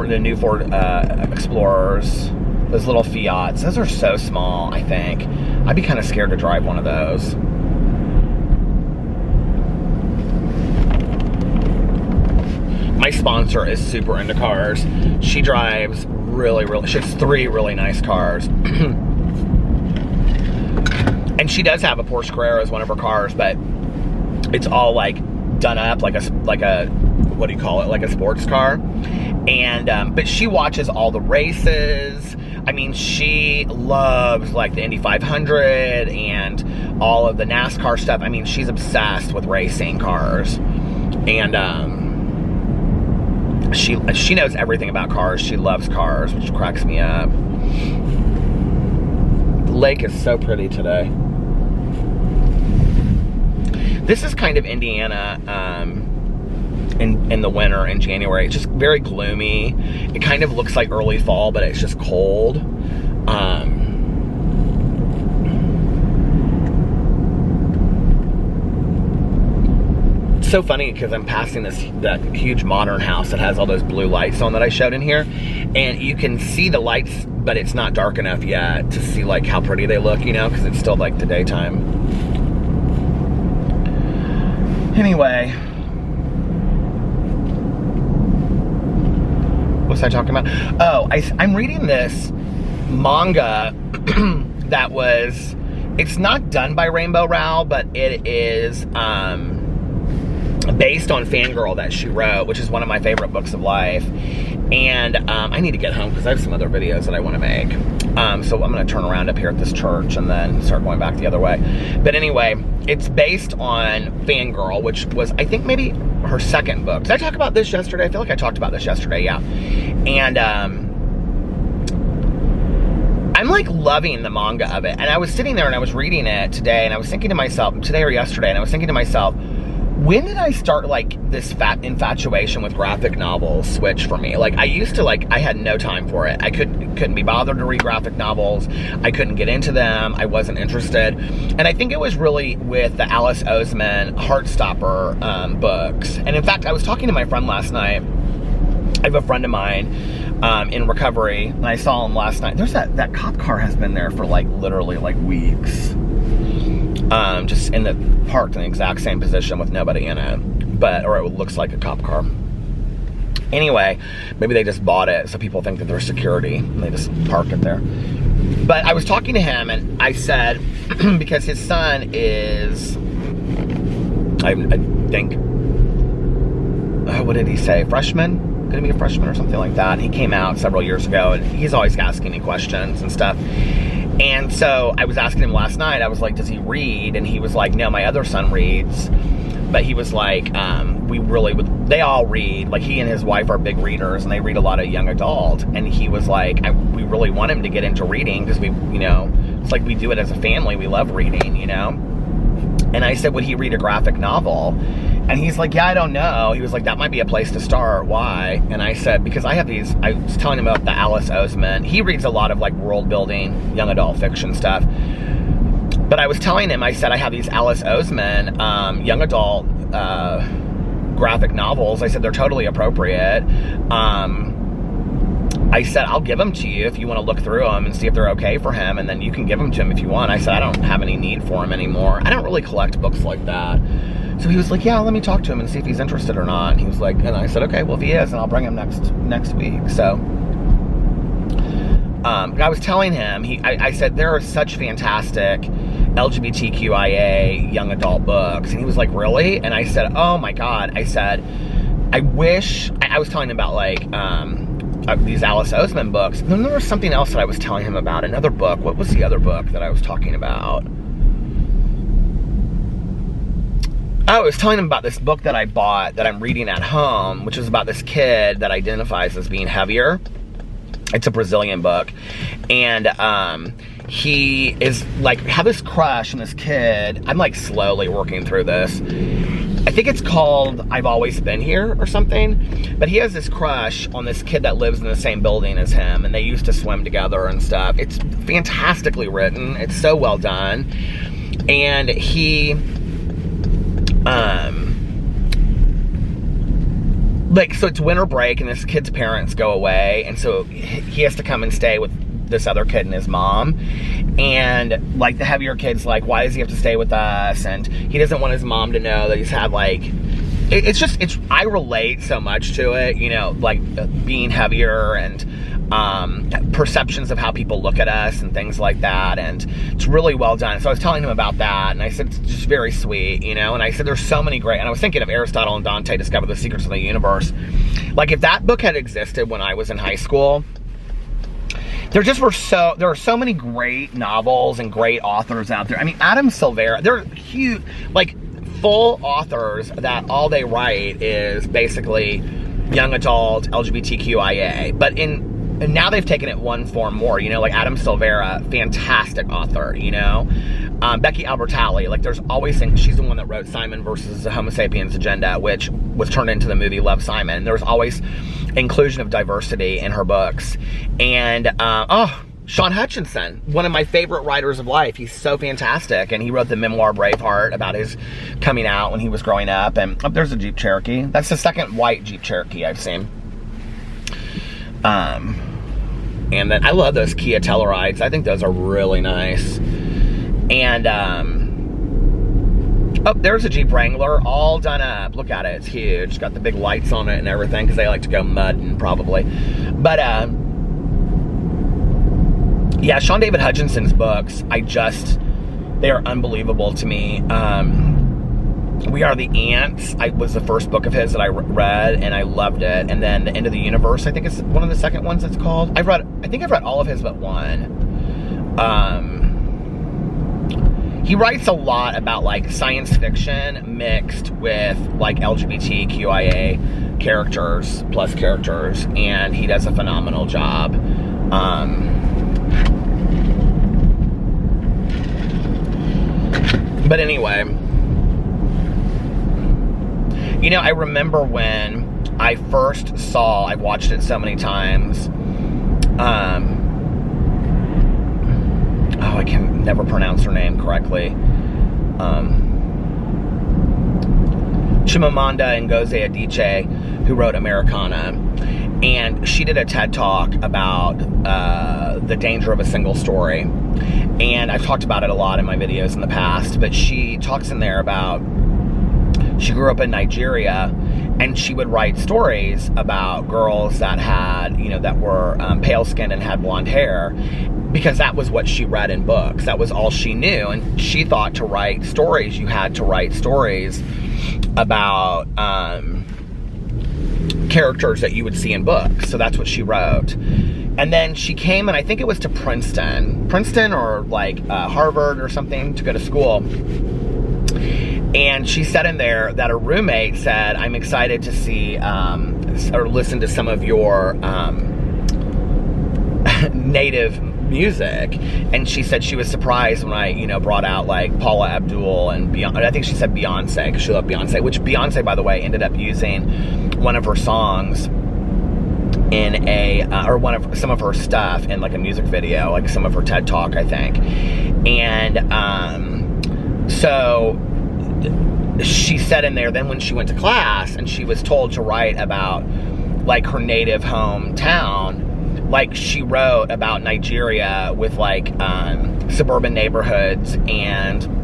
The new Ford Explorers, those little Fiats, those are so small, I think. I'd be kind of scared to drive one of those. My sponsor is super into cars. She drives she has 3 really nice cars. And she does have a Porsche Carrera as one of her cars, but it's all like done up like a what do you call it, like a sports car. And but she watches all the races. I mean, she loves like the Indy 500 and all of the NASCAR stuff. I mean, she's obsessed with racing cars. And she knows everything about cars. She loves cars, which cracks me up. The lake is so pretty today. This is kind of Indiana in the winter, in January. It's just very gloomy. It kind of looks like early fall, but it's just cold. It's so funny because I'm passing that huge modern house that has all those blue lights on that I showed in here, and you can see the lights, but it's not dark enough yet to see like how pretty they look, you know, because it's still like the daytime. Anyway, what was I talking about? Oh, I'm reading this manga that was, it's not done by Rainbow Rowell, but it is based on Fangirl that she wrote, which is one of my favorite books of life. And I need to get home because I have some other videos that I want to make. So I'm going to turn around up here at this church and then start going back the other way. But anyway, it's based on Fangirl, which was, I think, maybe her second book. Did I talk about this yesterday? I feel like I talked about this yesterday, yeah. And I'm like loving the manga of it. And I was sitting there and I was reading it today, and I was thinking to myself, today or yesterday, and I was thinking to myself, when did I start like this infatuation with graphic novels switch for me? Like I used to, like, I had no time for it. I couldn't be bothered to read graphic novels. I couldn't get into them. I wasn't interested. And I think it was really with the Alice Oseman Heartstopper books. And in fact, I was talking to my friend last night. I have a friend of mine in recovery, and I saw him last night. There's that cop car has been there for like literally like weeks. Just in the parked in the exact same position with nobody in it, or it looks like a cop car. Anyway, maybe they just bought it so people think that they're security and they just park it there. But I was talking to him and I said, because his son is, I think, what did he say? Freshman? Gonna be a freshman or something like that. He came out several years ago and he's always asking me questions and stuff. And so I was asking him last night, I was like, does he read? And he was like, no, my other son reads. But he was like, they all read. Like, he and his wife are big readers, and they read a lot of young adult. And he was like, we really want him to get into reading because we, you know, it's like we do it as a family. We love reading, you know? And I said, would he read a graphic novel? And he's like, yeah, I don't know. He was like, that might be a place to start. Why? And I said, because I was telling him about the Alice Oseman. He reads a lot of like world building, young adult fiction stuff. But I was telling him, I said, I have these Alice Oseman young adult graphic novels. I said, they're totally appropriate. I said, I'll give them to you if you want to look through them and see if they're okay for him, and then you can give them to him if you want. I said, I don't have any need for him anymore. I don't really collect books like that. So he was like, yeah, let me talk to him and see if he's interested or not. And he was like, and I said, okay, well, if he is, then I'll bring him next week. So I was telling him, I said, there are such fantastic LGBTQIA young adult books. And he was like, really? And I said, oh my God. I said, I wish, I was telling him about like these Alice Oseman books. And then there was something else that I was telling him about, another book. What was the other book that I was talking about? I was telling him about this book that I bought that I'm reading at home, which is about this kid that identifies as being heavier. It's a Brazilian book. And he is like, have this crush on this kid. I'm like slowly working through this. I think it's called I've Always Been Here or something. But he has this crush on this kid that lives in the same building as him. And they used to swim together and stuff. It's fantastically written. It's so well done. And he... like, so it's winter break and this kid's parents go away, and so he has to come and stay with this other kid and his mom. And like the heavier kid's like, why does he have to stay with us? And he doesn't want his mom to know that he's had like, I relate so much to it, you know, like being heavier and perceptions of how people look at us and things like that, and it's really well done. So I was telling him about that, and I said, it's just very sweet, you know, and I said, there's so many great, and I was thinking of Aristotle and Dante Discover the Secrets of the Universe. Like, if that book had existed when I was in high school, there are so many great novels and great authors out there. I mean, Adam Silvera, they're huge, like, full authors that all they write is basically young adult LGBTQIA, but and now they've taken it one form more, you know, like Adam Silvera, fantastic author, you know. Becky Albertalli, like there's always things, she's the one that wrote Simon versus the Homo Sapiens Agenda, which was turned into the movie Love, Simon. There was always inclusion of diversity in her books. And, Sean Hutchinson, one of my favorite writers of life. He's so fantastic. And he wrote the memoir Braveheart about his coming out when he was growing up. And there's a Jeep Cherokee. That's the second white Jeep Cherokee I've seen. And then I love those Kia Tellurides. I think those are really nice. And, oh, there's a Jeep Wrangler all done up. Look at it. It's huge. It's got the big lights on it and everything because they like to go mudding probably. But, yeah, Sean David Hutchinson's books, they are unbelievable to me. We Are the Ants was the first book of his that I read, and I loved it. And then The End of the Universe, I think it's one of the second ones it's called. I think I've read all of his but one. He writes a lot about like science fiction mixed with like LGBTQIA characters, and he does a phenomenal job. But anyway, you know, I remember when I first saw, I've watched it so many times, I can never pronounce her name correctly, Chimamanda Ngozi Adichie, who wrote Americana, and she did a TED Talk about the danger of a single story. And I've talked about it a lot in my videos in the past, but she talks in there about, she grew up in Nigeria, and she would write stories about girls that had, you know, that were pale-skinned and had blonde hair, because that was what she read in books. That was all she knew, and she thought to write stories, you had to write stories about characters that you would see in books. So that's what she wrote. And then she came, and I think it was to Princeton or like Harvard or something, to go to school. And she said in there that her roommate said, I'm excited to see or listen to some of your native music. And she said she was surprised when I, you know, brought out like Paula Abdul and Beyonce. I think she said Beyonce, because she loved Beyonce, which Beyonce, by the way, ended up using one of her songs in or some of her stuff in like a music video, like some of her TED Talk, I think. And so she said in there, then when she went to class and she was told to write about like her native hometown, like she wrote about Nigeria with like suburban neighborhoods and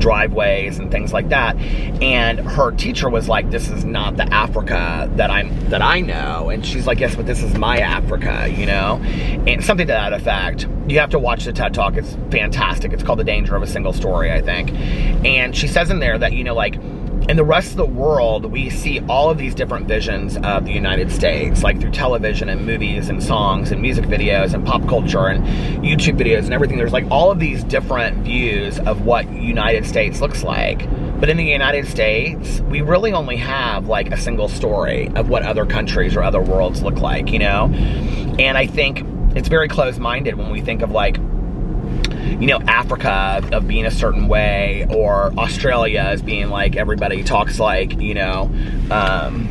driveways and things like that. And her teacher was like, this is not the Africa that I know. And she's like, yes, but this is my Africa, you know? And something to that effect. You have to watch the TED Talk. It's fantastic. It's called The Danger of a Single Story, I think. And she says in there that, you know, like, in the rest of the world, we see all of these different visions of the United States, like through television and movies and songs and music videos and pop culture and YouTube videos and everything. There's like all of these different views of what United States looks like. But in the United States, we really only have like a single story of what other countries or other worlds look like, you know? And I think it's very closed-minded when we think of like, you know, Africa of being a certain way, or Australia as being like everybody talks like, you know, the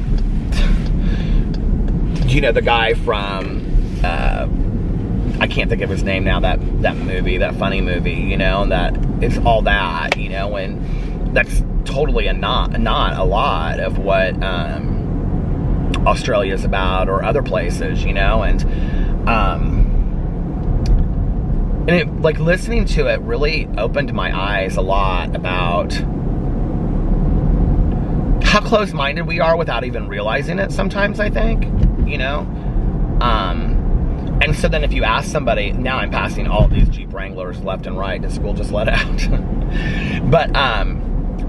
guy from, I can't think of his name now, that movie, that funny movie, you know, and that it's all that, you know, and that's totally not a lot of what Australia is about, or other places, you know, and it, like, listening to it really opened my eyes a lot about how close-minded we are without even realizing it sometimes, I think, you know? And so then if you ask somebody, now I'm passing all these Jeep Wranglers left and right, the school just let out. But,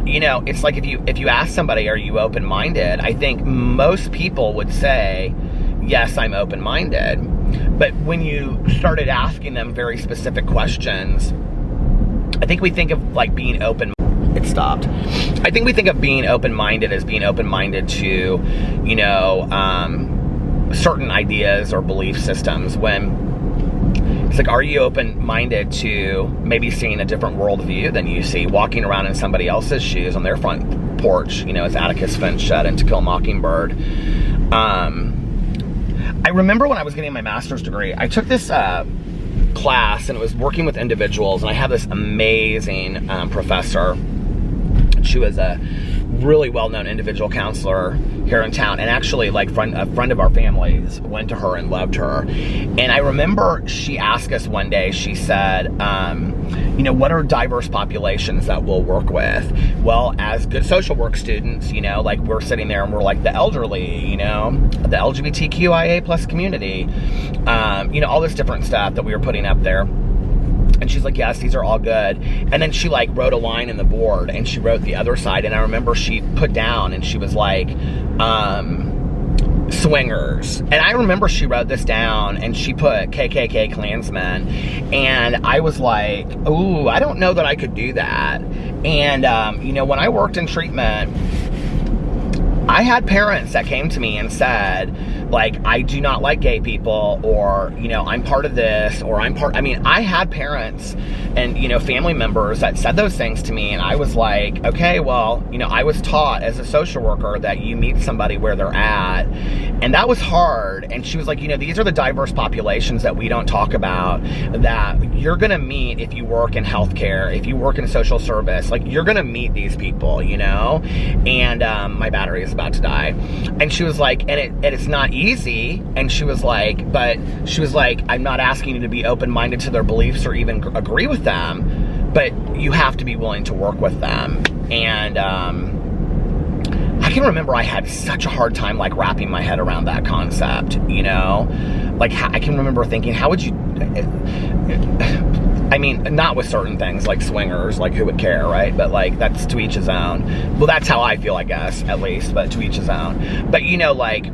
you know, it's like if you ask somebody, are you open-minded? I think most people would say, yes, I'm open-minded. But when you started asking them very specific questions, I think we think of like being it stopped. I think we think of being open-minded as being open-minded to, you know, certain ideas or belief systems, when it's like, are you open-minded to maybe seeing a different worldview than you see, walking around in somebody else's shoes on their front porch, you know, as Atticus Finch said in To Kill a Mockingbird. I remember when I was getting my master's degree, I took this class, and it was working with individuals, and I have this amazing professor. She was a really well-known individual counselor here in town, and actually like a friend of our families went to her and loved her. And I remember she asked us one day, she said, what are diverse populations that we'll work with? Well, as good social work students, like we're sitting there and we're like the elderly, the LGBTQIA plus community, all this different stuff that we were putting up there. And she's like, yes, these are all good. And then she like wrote a line in the board, and she wrote the other side. And I remember she put down, and she was like, swingers. And I remember she wrote this down, and she put KKK Klansmen. And I was like, ooh, I don't know that I could do that. And, when I worked in treatment, I had parents that came to me and said, like, I do not like gay people, or, I'm part of this, or I had parents and, family members that said those things to me, and I was like, okay, well, I was taught as a social worker that you meet somebody where they're at, and that was hard. And she was like, these are the diverse populations that we don't talk about, that you're gonna meet if you work in healthcare, if you work in social service, like, you're gonna meet these people, and my battery is about to die. And she was like, and it's not easy. And she was like, I'm not asking you to be open-minded to their beliefs or even agree with them, but you have to be willing to work with them. And I can remember I had such a hard time like wrapping my head around that concept, like I can remember thinking, how would you, not with certain things like swingers, like who would care, right? But like, that's to each his own. Well, that's how I feel, I guess, at least, but to each his own. But like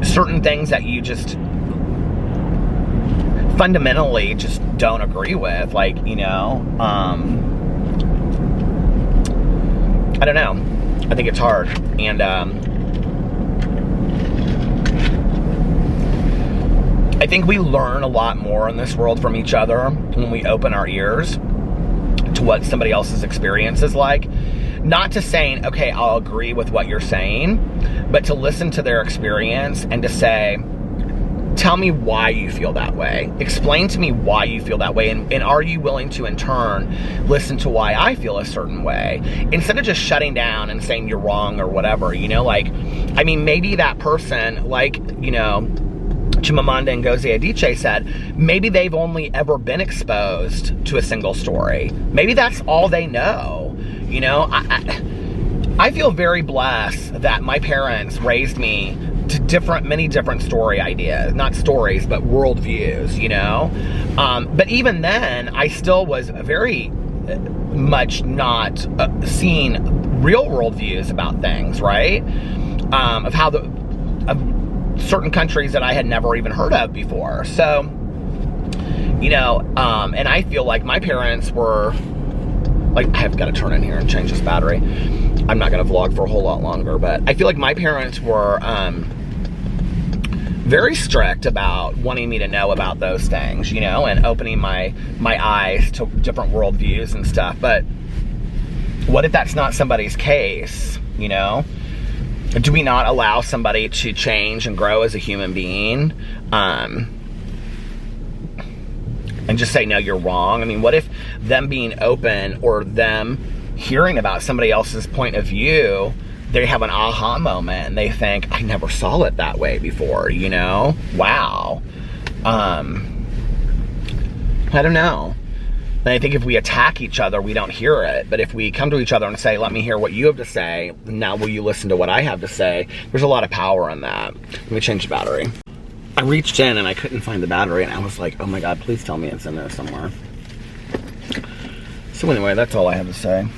certain things that you just fundamentally just don't agree with, like, I don't know. I think it's hard. And I think we learn a lot more in this world from each other when we open our ears to what somebody else's experience is like. Not to saying, okay, I'll agree with what you're saying, but to listen to their experience and to say, tell me why you feel that way. Explain to me why you feel that way, and are you willing to, in turn, listen to why I feel a certain way? Instead of just shutting down and saying you're wrong or whatever, maybe that person, like, Chimamanda Ngozi Adichie said, maybe they've only ever been exposed to a single story. Maybe that's all they know. I feel very blessed that my parents raised me to many different story ideas, not stories, but worldviews, but even then, I still was very much not seeing real worldviews about things, right? Of how of certain countries that I had never even heard of before. So, and I feel like my parents were, like, I have got to turn in here and change this battery. I'm not going to vlog for a whole lot longer, but I feel like my parents were very strict about wanting me to know about those things, and opening my eyes to different worldviews and stuff. But what if that's not somebody's case, Do we not allow somebody to change and grow as a human being? And just say, no, you're wrong? What if them being open, or them hearing about somebody else's point of view, they have an aha moment and they think, I never saw it that way before, Wow. I don't know. And I think if we attack each other, we don't hear it. But if we come to each other and say, let me hear what you have to say, now will you listen to what I have to say? There's a lot of power in that. Let me change the battery. I reached in and I couldn't find the battery, and I was like, oh my God, please tell me it's in there somewhere. So anyway, that's all I have to say.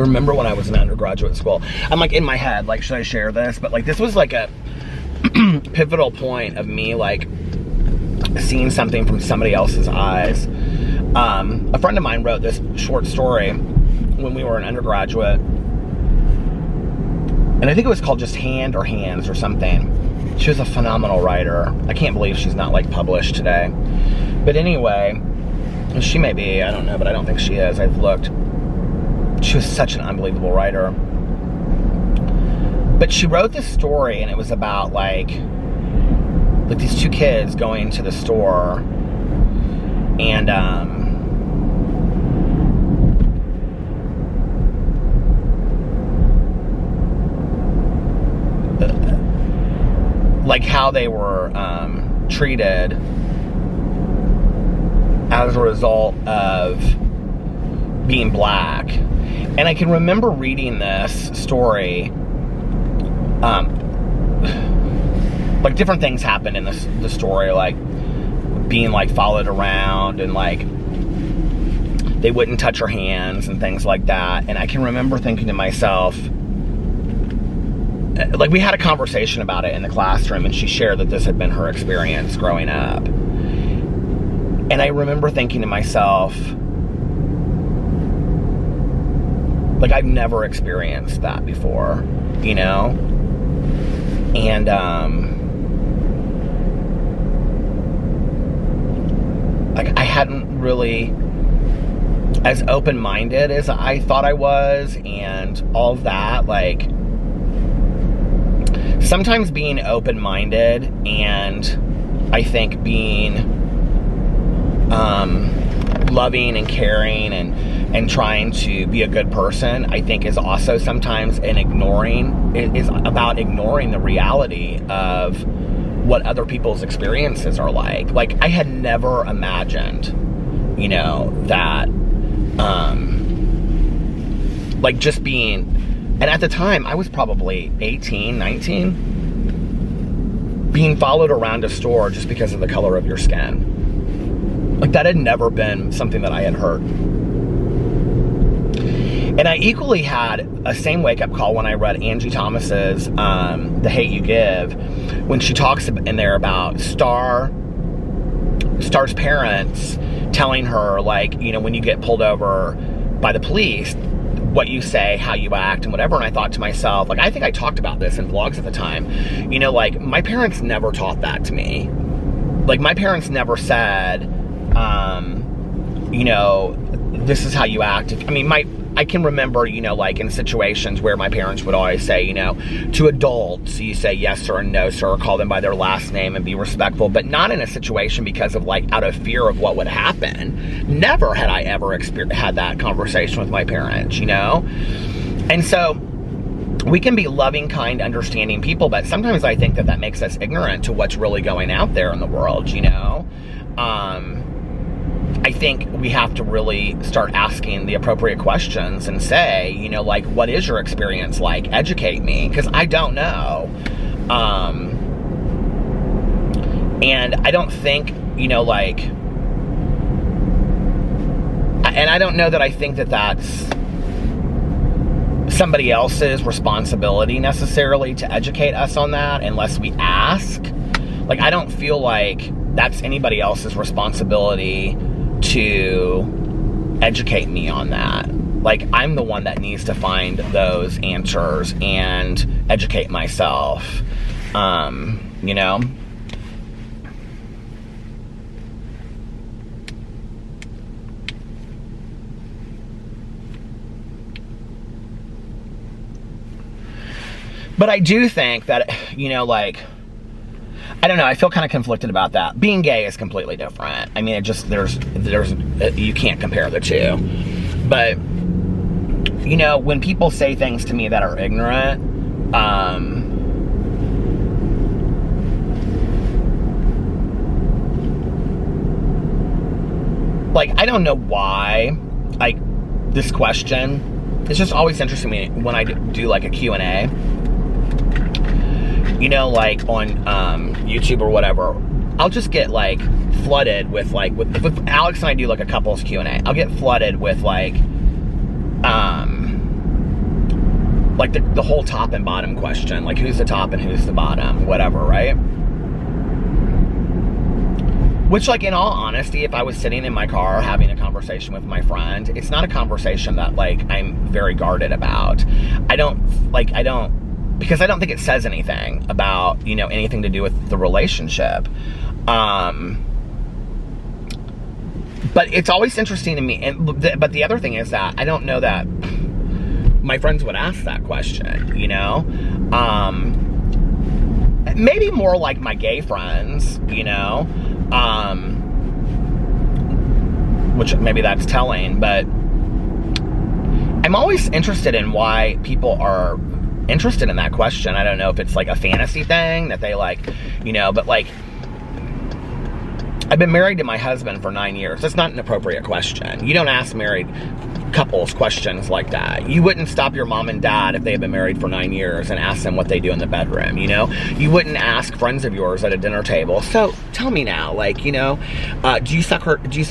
remember when I was in undergraduate school, I'm like in my head, like, should I share this? But like, this was like a pivotal point of me, like, seeing something from somebody else's eyes. A friend of mine wrote this short story when we were an undergraduate, and I think it was called just Hand or Hands or something. She was a phenomenal writer. I can't believe she's not, like, published today. But anyway, she may be, I don't know, but I don't think she is. I've looked. She was such an unbelievable writer. But she wrote this story, and it was about, like these two kids going to the store, and, like how they were treated as a result of being black. And I can remember reading this story, like different things happened in the story, like being like followed around, and like they wouldn't touch her hands and things like that. And I can remember thinking to myself, like, we had a conversation about it in the classroom, and she shared that this had been her experience growing up. And I remember thinking to myself, like, I've never experienced that before, you know? And, like, I hadn't really, as open-minded as I thought I was, and all of that, like, sometimes being open-minded, and I think being loving and caring and trying to be a good person, I think is also sometimes is about ignoring the reality of what other people's experiences are like. Like, I had never imagined, you know, that, like, just being, and at the time, I was probably 18, 19, being followed around a store just because of the color of your skin. Like, that had never been something that I had heard. And I equally had a same wake-up call when I read Angie Thomas's The Hate You Give, when she talks in there about Star's parents telling her, like, you know, when you get pulled over by the police, what you say, how you act, and whatever. And I thought to myself, like, I think I talked about this in vlogs at the time, you know, like, my parents never taught that to me. Like, my parents never said, you know, this is how you act. I mean, I can remember, you know, like, in situations where my parents would always say, you know, to adults, you say yes sir and no sir, or call them by their last name and be respectful, but not in a situation because of, like, out of fear of what would happen. Never had I ever had that conversation with my parents, you know? And so we can be loving, kind, understanding people, but sometimes I think that makes us ignorant to what's really going out there in the world, you know? I think we have to really start asking the appropriate questions and say, you know, like, what is your experience like? Educate me, because I don't know. And I don't think, you know, like, and I don't know that I think that that's somebody else's responsibility necessarily to educate us on that unless we ask. Like, I don't feel like that's anybody else's responsibility to educate me on that. Like, I'm the one that needs to find those answers and educate myself, you know? But I do think that, you know, like, I don't know, I feel kind of conflicted about that. Being gay is completely different. I mean, it just, you can't compare the two. But, you know, when people say things to me that are ignorant, like, I don't know why, like, this question, it's just always interesting to me when I do like a Q&A. You know, like, on YouTube or whatever, I'll just get, like, flooded with, like, if Alex and I do, like, a couples Q&A, I'll get flooded with, like, like the whole top and bottom question, like who's the top and who's the bottom, whatever, right? Which, like, in all honesty, if I was sitting in my car having a conversation with my friend, it's not a conversation that, like, I'm very guarded about. Because I don't think it says anything about, you know, anything to do with the relationship. But it's always interesting to me. But the other thing is that I don't know that my friends would ask that question, you know? Maybe more like my gay friends, you know? Which maybe that's telling, but I'm always interested in why people are interested in that question. I don't know if it's like a fantasy thing that they like, you know, but like, I've been married to my husband for 9 years. That's not an appropriate question. You don't ask married couples questions like that. You wouldn't stop your mom and dad if they had been married for 9 years and ask them what they do in the bedroom, you know? You wouldn't ask friends of yours at a dinner table, so tell me now, like, you know, do you suck his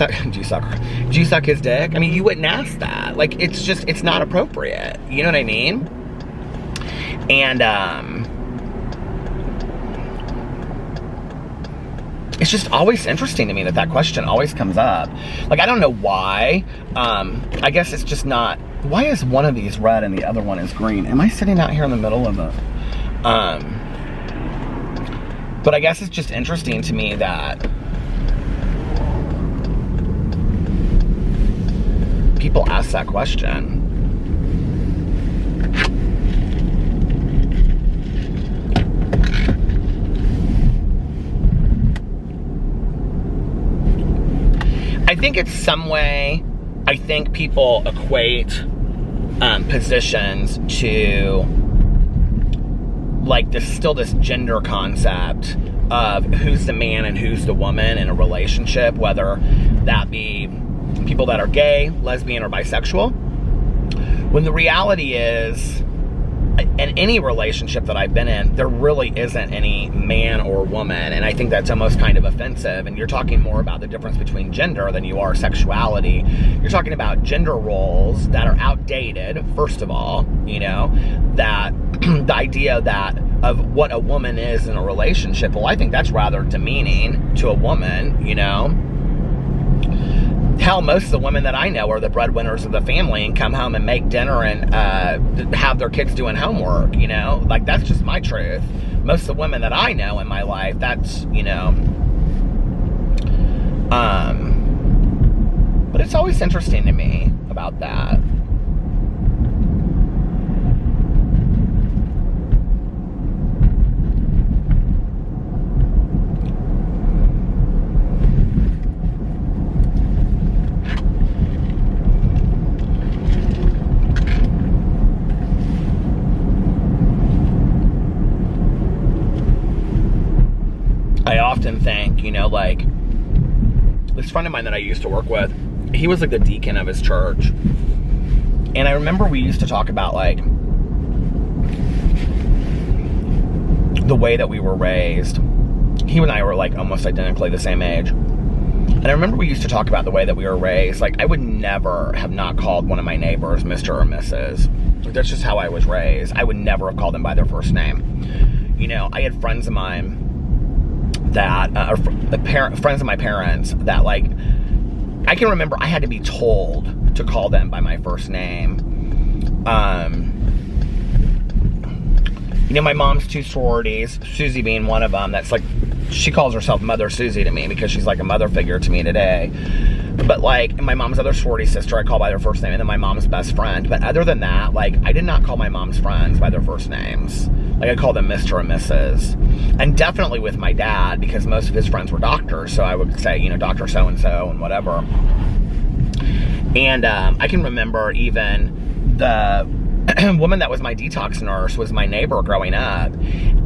dick? I mean, you wouldn't ask that. Like, it's just, it's not appropriate. You know what I mean? And, it's just always interesting to me that question always comes up. Like, I don't know why. I guess it's just not... Why is one of these red and the other one is green? Am I sitting out here in the middle of a... But I guess it's just interesting to me that people ask that question. I think it's some way, I think people equate positions to, like, this gender concept of who's the man and who's the woman in a relationship, whether that be people that are gay, lesbian, or bisexual. When the reality is, in any relationship that I've been in, there really isn't any man or woman, and I think that's almost kind of offensive. And you're talking more about the difference between gender than you are sexuality. You're talking about gender roles that are outdated, first of all, you know, that the idea that of what a woman is in a relationship, well, I think that's rather demeaning to a woman, you know. Hell, most of the women that I know are the breadwinners of the family and come home and make dinner and have their kids doing homework, you know? Like, that's just my truth. Most of the women that I know in my life, that's, you know... But it's always interesting to me about that. I often think, you know, like, this friend of mine that I used to work with, he was like the deacon of his church. And I remember we used to talk about, like, the way that we were raised. He and I were, like, almost identically the same age. And I remember we used to talk about the way that we were raised. Like, I would never have not called one of my neighbors Mr. or Mrs. Like, that's just how I was raised. I would never have called them by their first name. You know, I had friends of mine that, friends of my parents that, like, I can remember I had to be told to call them by my first name. You know, my mom's two sororities, Susie being one of them, that's like, she calls herself Mother Susie to me because she's like a mother figure to me today. But, like, my mom's other sorority sister, I call by their first name, and then my mom's best friend. But other than that, like, I did not call my mom's friends by their first names. Like, I called them Mr. or Mrs. And definitely with my dad, because most of his friends were doctors, so I would say, you know, Dr. So-and-so and whatever. And I can remember even the woman that was my detox nurse was my neighbor growing up.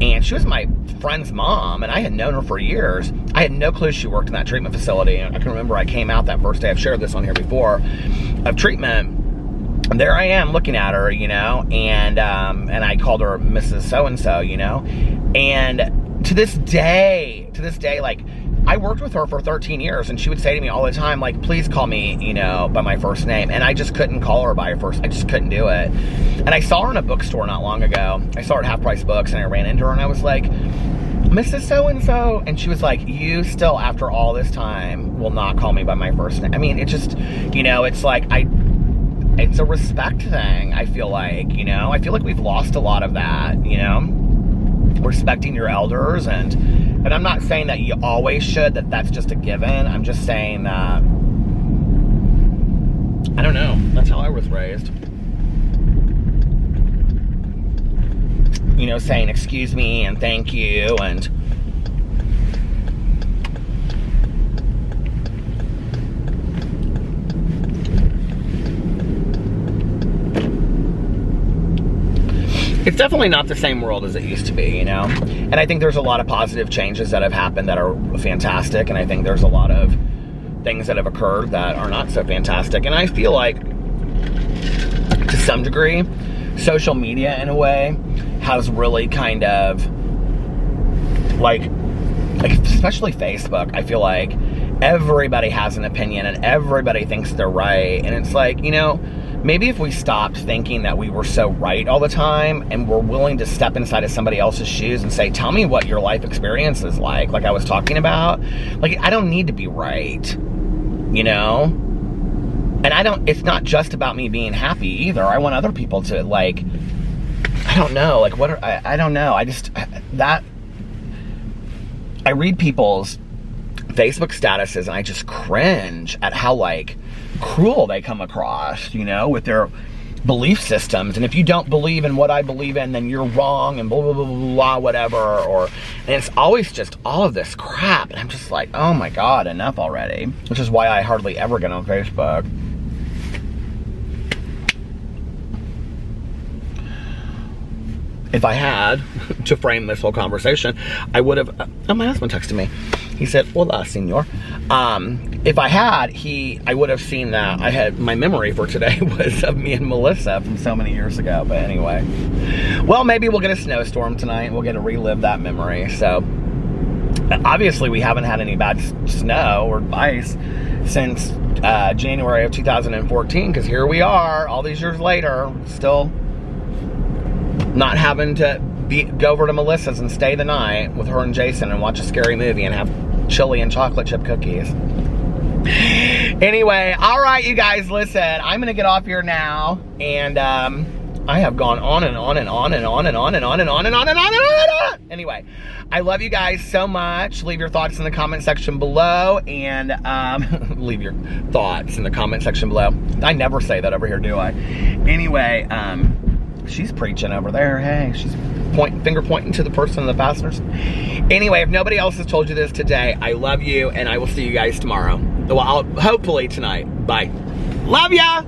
And she was my friend's mom, and I had known her for years. I had no clue she worked in that treatment facility. And I can remember I came out that first day, I've shared this on here before, of treatment. And there I am looking at her, you know, and I called her Mrs. So-and-so, you know. And to this day, like, I worked with her for 13 years, and she would say to me all the time, like, please call me, you know, by my first name. And I just couldn't call her by her first. I just couldn't do it. And I saw her in a bookstore not long ago. I saw her at Half Price Books, and I ran into her, and I was like, Mrs. So-and-so. And she was like, you still, after all this time, will not call me by my first name. I mean, it just, you know, it's like, it's a respect thing, I feel like, you know? I feel like we've lost a lot of that, you know? Respecting your elders, and I'm not saying that you always should, that's just a given. I'm just saying that, I don't know, that's how I was raised. You know, saying excuse me and thank you, and it's definitely not the same world as it used to be, you know? And I think there's a lot of positive changes that have happened that are fantastic, and I think there's a lot of things that have occurred that are not so fantastic. And I feel like, to some degree, social media, in a way, has really kind of, like especially Facebook, I feel like everybody has an opinion, and everybody thinks they're right, and it's like, you know, maybe if we stopped thinking that we were so right all the time, and we're willing to step inside of somebody else's shoes and say, tell me what your life experience is like I was talking about. Like, I don't need to be right, you know? And it's not just about me being happy either. I want other people to, like, I don't know, like, I don't know. I read people's Facebook statuses, and I just cringe at how, like, cruel they come across, you know, with their belief systems. And if you don't believe in what I believe in, then you're wrong, and blah, blah, blah, blah, blah, whatever. And it's always just all of this crap. And I'm just like, oh my God, enough already. Which is why I hardly ever get on Facebook. If I had to frame this whole conversation, I would have, my husband texted me. He said, hola, senor. If I had, I would have seen that my memory for today was of me and Melissa from so many years ago. But anyway, well, maybe we'll get a snowstorm tonight, and we'll get to relive that memory. So obviously we haven't had any bad snow or ice since January of 2014, because here we are all these years later, still not having to go over to Melissa's and stay the night with her and Jason and watch a scary movie and have chili and chocolate chip cookies. Anyway, all right, you guys, listen, I'm gonna get off here now, and I have gone on and on and on and on and on and on and on and on and on and on. Anyway, I love you guys so much. Leave your thoughts in the comment section below, and leave your thoughts in the comment section below. I never say that over here, do I? Anyway, she's preaching over there. Hey, she's finger pointing to the person in the fasteners. Anyway, if nobody else has told you this today, I love you, and I will see you guys tomorrow. Well, hopefully tonight. Bye. Love ya!